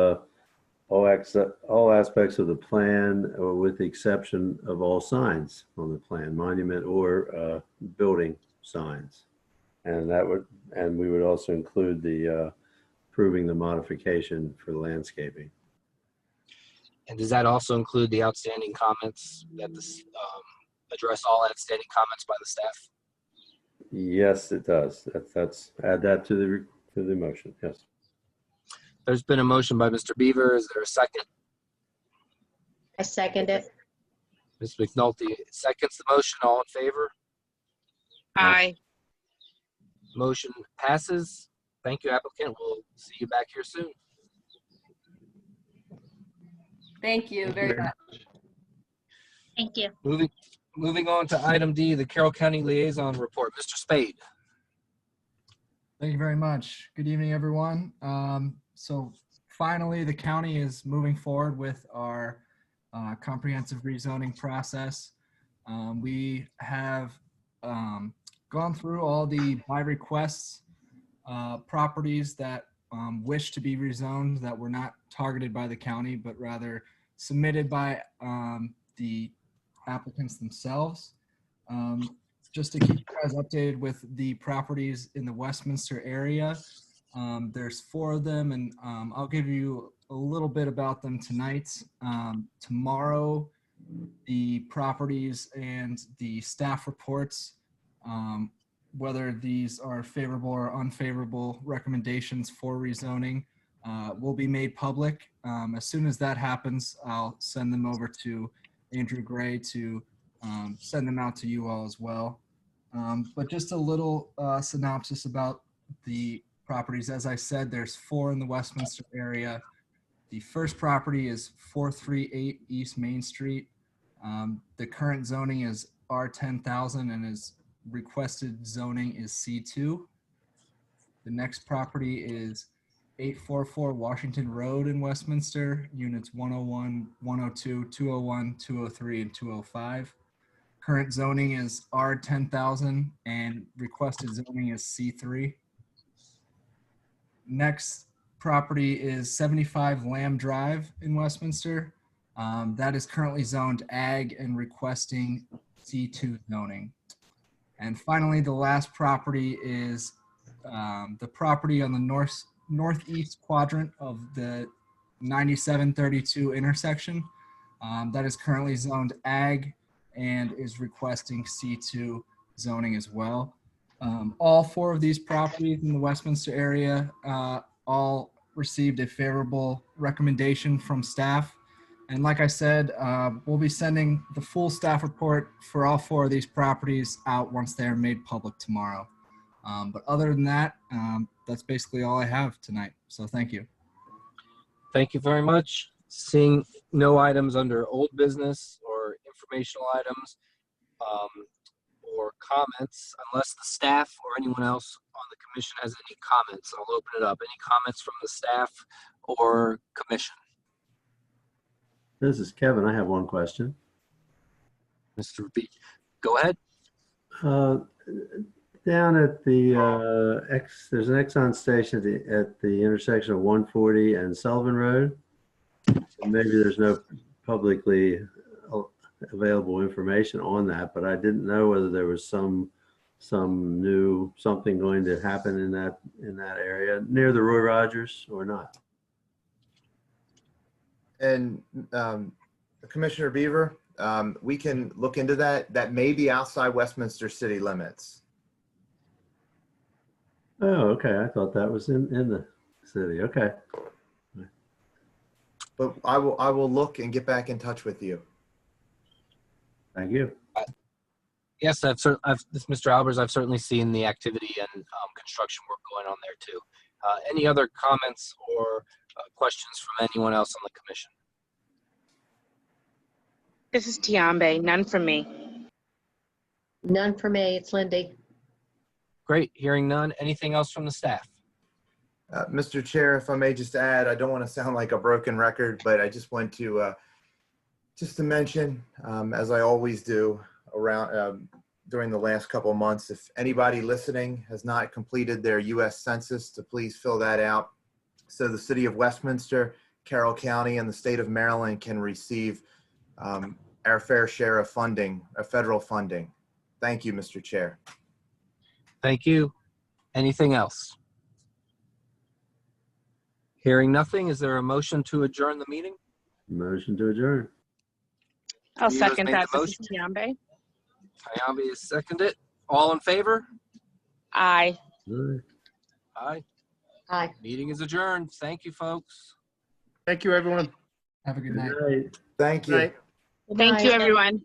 all aspects of the plan, with the exception of all signs on the plan, monument or building signs, and we would also include the approving the modification for the landscaping. And does that also include the outstanding comments that address all outstanding comments by the staff? Yes, it does. That's add that to the motion. Yes. There's been a motion by Mr. Beaver. Is there a second? I second it. Ms. McNulty seconds the motion. All in favor? Aye. Motion passes. Thank you, applicant. We'll see you back here soon. Thank you very much. Thank you. Moving on to item D, the Carroll County Liaison Report. Mr. Spade. Thank you very much. Good evening, everyone. So finally, the county is moving forward with our comprehensive rezoning process. We have gone through all the by requests properties that wish to be rezoned that were not targeted by the county, but rather submitted by the applicants themselves. Just to keep you guys updated with the properties in the Westminster area, there's 4 of them, and I'll give you a little bit about them tonight. Tomorrow, the properties and the staff reports, whether these are favorable or unfavorable recommendations for rezoning, will be made public. As soon as that happens, I'll send them over to Andrew Gray to send them out to you all as well. But just a little synopsis about the properties. As I said, there's 4 in the Westminster area. The first property is 438 East Main Street. The current zoning is R10,000 and his requested zoning is C2. The next property is 844 Washington Road in Westminster, units 101, 102, 201, 203, and 205. Current zoning is R10,000 and requested zoning is C3. Next property is 75 Lamb Drive in Westminster. That is currently zoned ag and requesting C2 zoning. And finally, the last property is the property on the northeast quadrant of the 9732 intersection. That is currently zoned ag and is requesting C2 zoning as well. All four of these properties in the Westminster area all received a favorable recommendation from staff. And like I said, we'll be sending the full staff report for all four of these properties out once they are made public tomorrow. But other than that, that's basically all I have tonight. So thank you. Thank you very much. Seeing no items under old business or informational items or comments, unless the staff or anyone else on the commission has any comments, I'll open it up. Any comments from the staff or commission? This is Kevin. I have one question. Mr. B, go ahead. Down at the there's an Exxon station at the intersection of 140 and Sullivan Road. And maybe there's no publicly available information on that, but I didn't know whether there was something going to happen in that area near the Roy Rogers or not. And Commissioner Beaver, we can look into that. That may be outside Westminster city limits. Oh, okay. I thought that was in the city. Okay. But I will look and get back in touch with you. Thank you. Yes, this is Mr. Albers. I've certainly seen the activity and construction work going on there too. Any other comments or questions from anyone else on the commission? This is Tiambe. None from me. None for me. It's Lindy. Great. Hearing none. Anything else from the staff? Mr. Chair, if I may just add, I don't want to sound like a broken record, but I just want to mention, as I always do around during the last couple of months, if anybody listening has not completed their U.S. Census, to please fill that out so the city of Westminster, Carroll County, and the state of Maryland can receive our fair share of funding, federal funding. Thank you, Mr. Chair. Thank you. Anything else? Hearing nothing, is there a motion to adjourn the meeting? Motion to adjourn. I'll Beavers second made that. the This is Tiambe. Tiambe is seconded. All in favor? Aye. Aye. Aye. Meeting is adjourned. Thank you, folks. Thank you, everyone. Have a good night. Good night. Thank you. Night. Good Thank you, night. everyone.